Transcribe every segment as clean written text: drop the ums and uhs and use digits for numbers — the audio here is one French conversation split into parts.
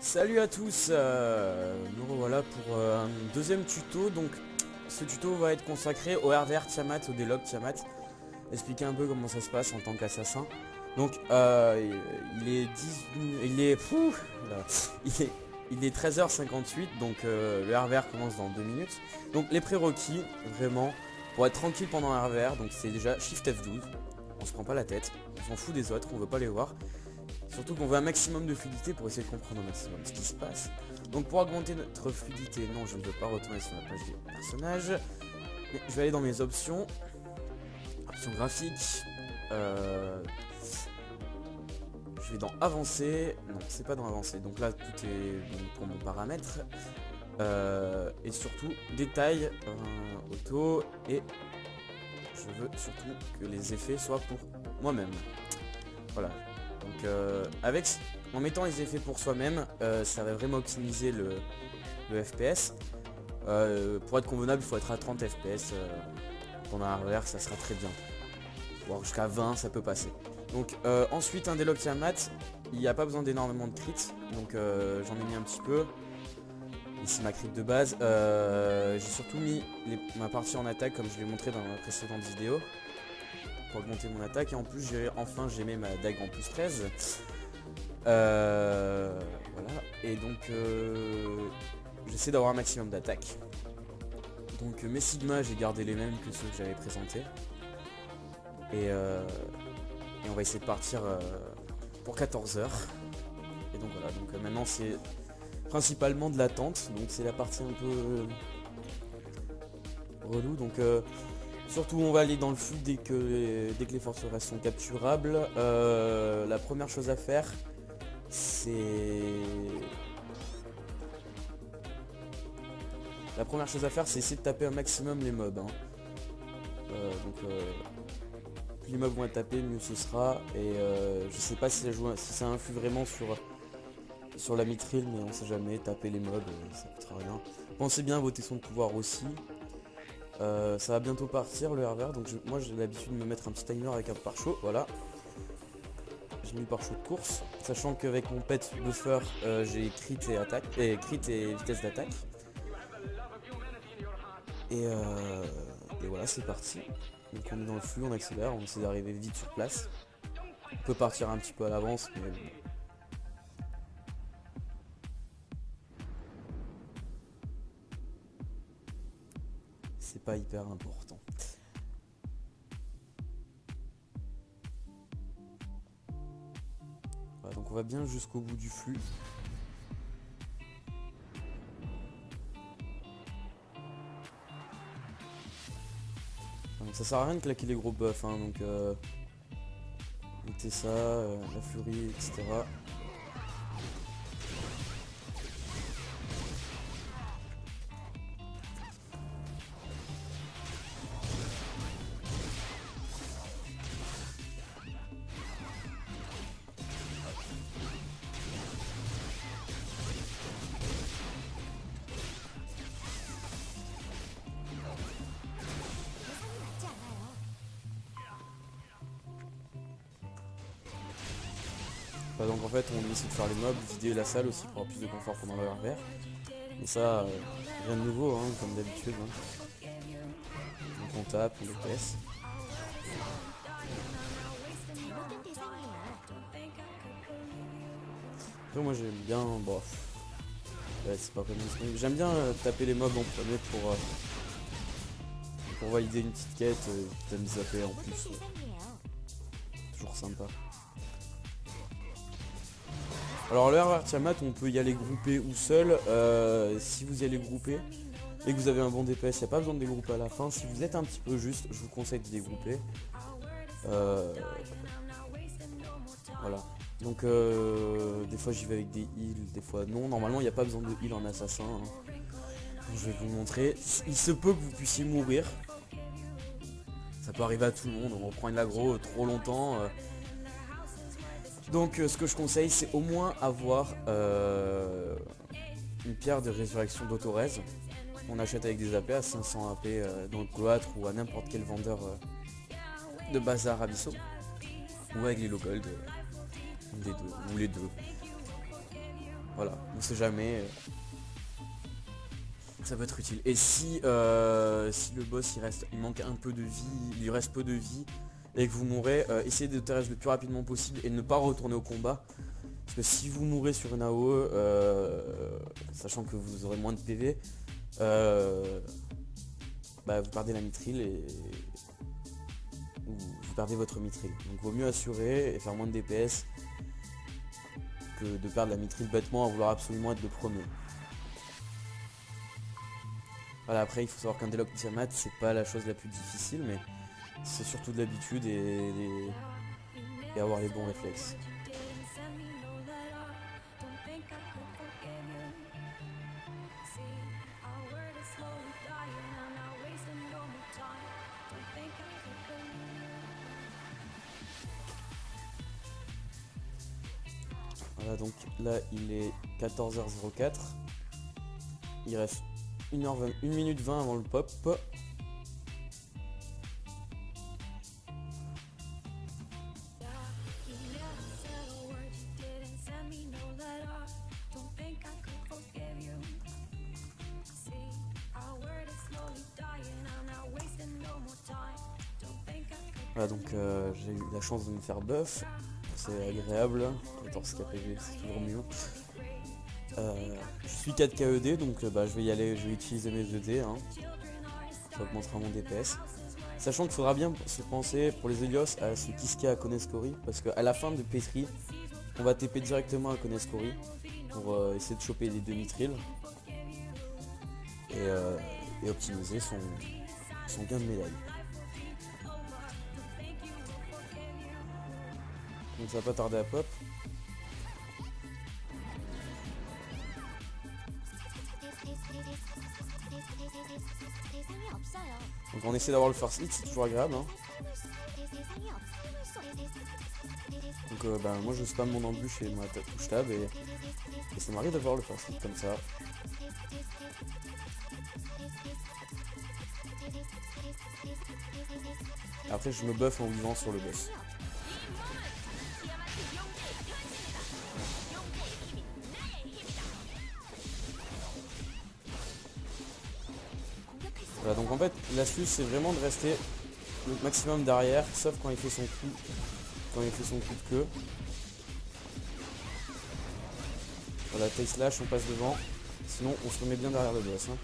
Salut à tous, nous revoilà pour un deuxième tuto. Donc ce tuto va être consacré au RVR Tiamat, au Délog Tiamat. Expliquer un peu comment ça se passe en tant qu'assassin. Donc il est 10, là, il est 13h58, donc le RVR commence dans 2 minutes. Donc les prérequis, vraiment, pour être tranquille pendant un RVR, donc c'est déjà Shift F12. On se prend pas la tête, on s'en fout des autres, on veut pas les voir. Surtout qu'on veut un maximum de fluidité pour essayer de comprendre au maximum ce qui se passe. Donc pour augmenter notre fluidité, non, je ne veux pas retourner sur la page des personnages. Mais je vais aller dans mes options. Options graphiques. Je vais dans avancer. Non, c'est pas dans avancer. Donc là, tout est bon pour mon paramètre. Et surtout, détail, auto. Et je veux surtout que les effets soient pour moi-même. Voilà. Donc en mettant les effets pour soi-même, ça va vraiment optimiser le FPS. Pour être convenable, il faut être à 30 FPS. Pendant un RVR, ça sera très bien. Voire jusqu'à 20, ça peut passer. Donc ensuite, un Délog Tiamat, il n'y a pas besoin d'énormément de crits. Donc j'en ai mis un petit peu. Ici ma crit de base. J'ai surtout mis ma partie en attaque comme je l'ai montré dans ma précédente vidéo. Pour augmenter mon attaque, et en plus j'ai mis ma dague en plus 13. Voilà. Et donc j'essaie d'avoir un maximum d'attaque. Donc mes sigmas, j'ai gardé les mêmes que ceux que j'avais présentés. Et on va essayer de partir pour 14 heures. Et donc voilà, donc maintenant c'est principalement de l'attente. Donc c'est la partie un peu relou. Donc surtout on va aller dans le flux dès que les forteresses sont capturables. La première chose à faire, c'est essayer de taper un maximum les mobs. Hein. Plus les mobs vont être tapés, mieux ce sera. Et je sais pas si ça influe vraiment sur la mitrille, mais on sait jamais. Taper les mobs, ça coûtera rien. Pensez bien à voter son pouvoir aussi. Ça va bientôt partir le RVR, donc moi j'ai l'habitude de me mettre un petit timer avec un pare-chaud, voilà. J'ai mis le pare-chaud de course, sachant qu'avec mon pet buffer j'ai crit et attaque, crit et vitesse d'attaque. Et voilà, c'est parti. Donc on est dans le flux, on accélère, on essaie d'arriver vite sur place. On peut partir un petit peu à l'avance, mais c'est pas hyper important. Voilà, donc on va bien jusqu'au bout du flux. Donc ça sert à rien de claquer les gros buffs, hein, donc mettez ça, la furie, etc. Donc en fait on essaie de faire les mobs, vider la salle aussi pour avoir plus de confort pendant le RVR. Et ça, rien de nouveau, hein, comme d'habitude. Hein. Donc on tape, on DPS. Après moi j'aime bien, bon, ouais, c'est pas vraiment disponible. J'aime bien taper les mobs en premier pour valider une petite quête, t'as mis zapper en plus. Toujours sympa. Alors le RVR Tiamat, on peut y aller groupé ou seul. Si vous y allez groupé et que vous avez un bon DPS, il n'y a pas besoin de dégrouper à la fin. Si vous êtes un petit peu juste, je vous conseille de dégrouper. Voilà. Donc des fois j'y vais avec des heals, des fois non. Normalement il n'y a pas besoin de heal en assassin. Hein. Je vais vous montrer. Il se peut que vous puissiez mourir. Ça peut arriver à tout le monde. On reprend une aggro trop longtemps. Donc ce que je conseille, c'est au moins avoir une pierre de résurrection d'autorez. On achète avec des AP à 500 AP dans le cloître ou à n'importe quel vendeur de bazar abyssaux. Ou avec les low gold, des deux, ou les deux. Voilà, on sait jamais. Ça peut être utile. Et si, si le boss il manque un peu de vie, il lui reste peu de vie, et que vous mourrez, essayez de terrestre le plus rapidement possible et ne pas retourner au combat. Parce que si vous mourrez sur une AOE, sachant que vous aurez moins de PV, bah, vous perdez la mitrille et vous perdez votre mitrille. Donc vaut mieux assurer et faire moins de DPS que de perdre la mitrille bêtement à vouloir absolument être le premier. Voilà, après il faut savoir qu'un déloc Tiamat c'est pas la chose la plus difficile, mais c'est surtout de l'habitude et avoir les bons réflexes. Voilà, donc là il est 14h04. Il reste 1h20, 1 minute 20 avant le pop. Voilà, donc j'ai eu la chance de me faire buff, c'est agréable, 14 KPG c'est toujours mieux. Je suis 4 KED donc bah, je vais y aller, je vais utiliser mes ED, hein. Ça augmentera mon DPS. Sachant qu'il faudra bien se penser pour les Helios à ce Kiska à Koneskori, parce qu'à la fin de Petri, on va TP directement à Koneskori pour essayer de choper les demi-trilles et optimiser son gain de médaille. Donc ça va pas tarder à pop. Donc on essaie d'avoir le first hit, c'est toujours agréable, hein. Donc bah, moi je spam mon embûche et ma touche tab et ça m'arrive d'avoir le first hit comme ça. Après je me buff en vivant sur le boss. Voilà, donc en fait l'astuce c'est vraiment de rester le maximum derrière, sauf quand il fait son coup, de queue. Voilà, tail slash, on passe devant, sinon on se remet bien derrière le boss, hein.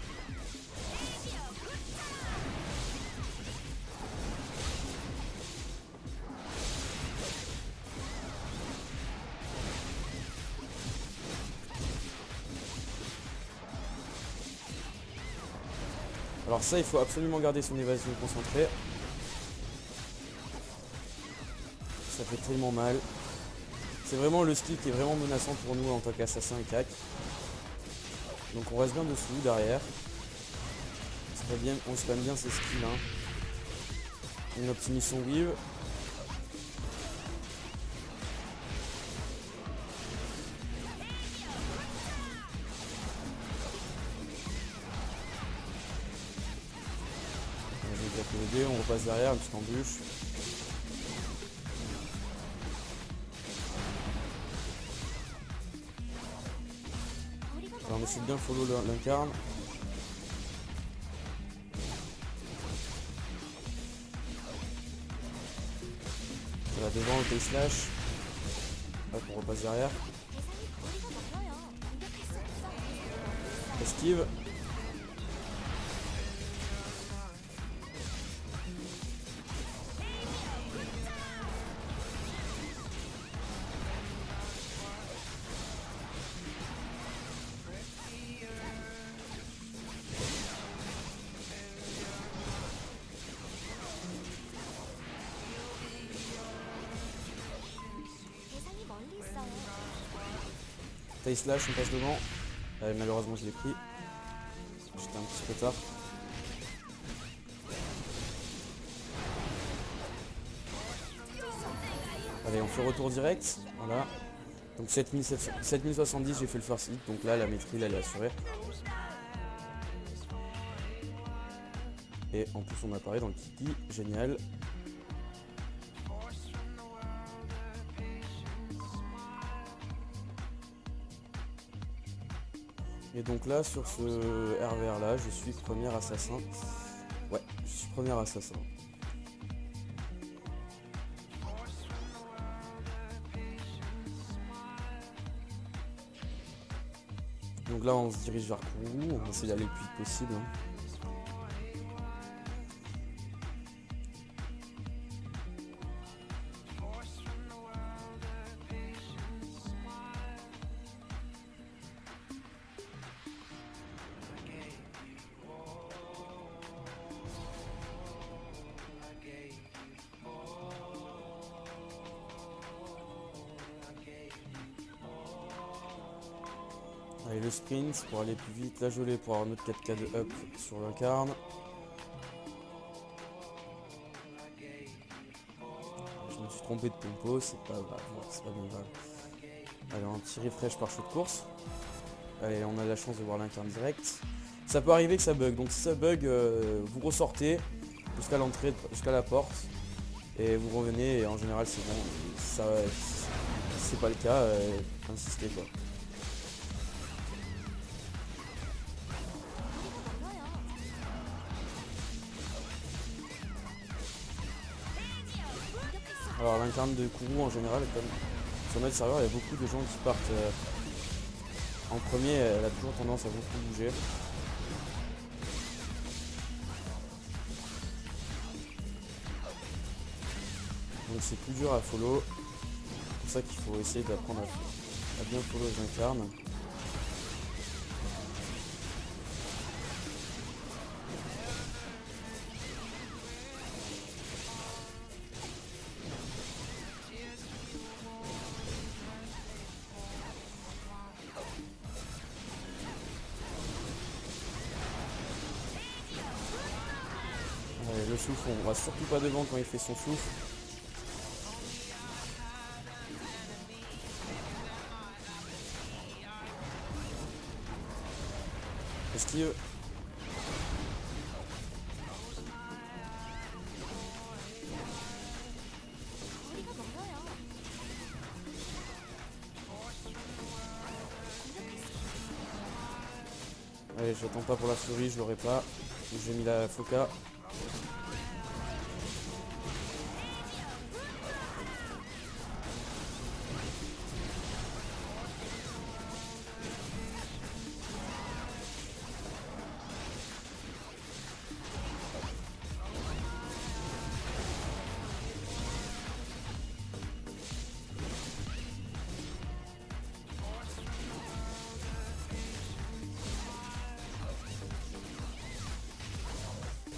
Alors ça, il faut absolument garder son évasion concentrée. Ça fait tellement mal. C'est vraiment le skill qui est vraiment menaçant pour nous en tant qu'assassin et cac. Donc on reste bien dessous, derrière. On spam bien ses skills, hein. On optimise son weave. On repasse derrière, une petite embûche. Alors on essaie de bien follow l'incarne. Voilà, devant le T-slash. Hop, on repasse derrière. Esquive. Tail slash, on passe devant. Malheureusement je l'ai pris. J'étais un petit peu tard. Allez, on fait retour direct. Voilà. Donc 7070, j'ai fait le first hit. Donc là, la maîtrise, elle est assurée. Et en plus, on apparaît dans le Kiki. Génial. Et donc là sur ce RVR là je suis premier assassin. Ouais, je suis premier assassin. Donc là on se dirige vers Kourou, on essaie d'aller le plus vite possible. Allez, le sprint pour aller plus vite, la gelée pour avoir notre 4K de up sur l'incarne. Je me suis trompé de tempo, c'est pas grave, c'est pas bien grave. Allez, un petit refresh par show de course. Allez, on a la chance de voir l'incarne direct. Ça peut arriver que ça bug, donc si ça bug, vous ressortez jusqu'à l'entrée, jusqu'à la porte. Et vous revenez et en général c'est bon. Ça, si c'est pas le cas, insistez quoi. Alors l'incarne de Kourou en général, comme sur notre serveur, il y a beaucoup de gens qui partent en premier, elle a toujours tendance à beaucoup bouger. Donc c'est plus dur à follow, c'est pour ça qu'il faut essayer d'apprendre à bien follow les incarnes. Allez, le souffle, on va surtout pas devant quand il fait son souffle. Esquive. Allez, j'attends pas pour la souris, je l'aurai pas. J'ai mis la foca.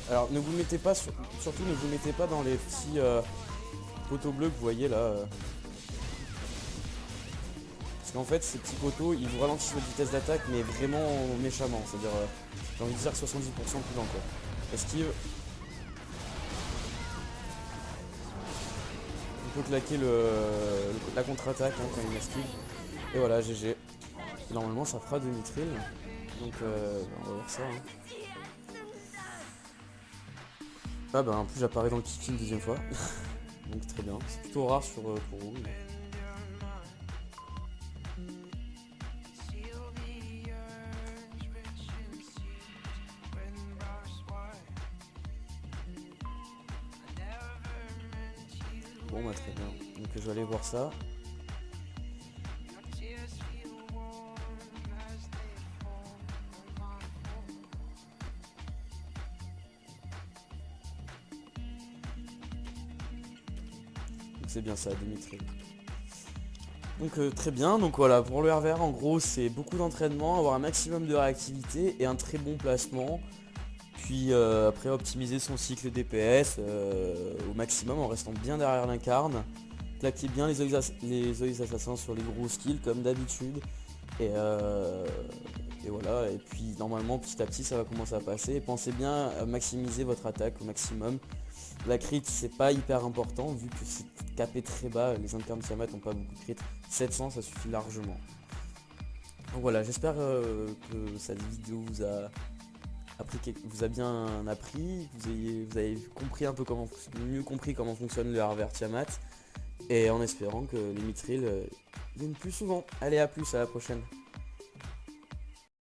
Alors ne vous mettez pas, surtout ne vous mettez pas dans les petits poteaux bleus que vous voyez là. Parce qu'en fait ces petits poteaux ils vous ralentissent votre vitesse d'attaque mais vraiment méchamment. C'est-à-dire j'ai envie de dire 70% plus lent quoi. Esquive. On peut claquer la contre-attaque hein, quand il esquive. Et voilà GG. Normalement ça fera 2 mitril. Donc on va voir ça. Hein. Ah bah en plus j'apparais dans le kick une deuxième fois. Donc très bien. C'est plutôt rare sur Kourou. Bon bah très bien. Donc je vais aller voir ça. C'est bien ça, Dimitri. Donc très bien, donc voilà, pour le RVR en gros c'est beaucoup d'entraînement, avoir un maximum de réactivité et un très bon placement. Puis après optimiser son cycle DPS au maximum en restant bien derrière l'incarne. Claquer bien les œils assassins sur les gros skills comme d'habitude. Et voilà, et puis normalement petit à petit ça va commencer à passer. Et pensez bien à maximiser votre attaque au maximum. La crit c'est pas hyper important vu que c'est capé très bas, les incarnes de Tiamat n'ont pas beaucoup de crit. 700 ça suffit largement. Donc voilà, j'espère que cette vidéo vous a bien appris, vous avez compris un peu mieux compris comment fonctionne le RVR Tiamat. Et en espérant que les mitrils viennent plus souvent. Allez à plus, à la prochaine.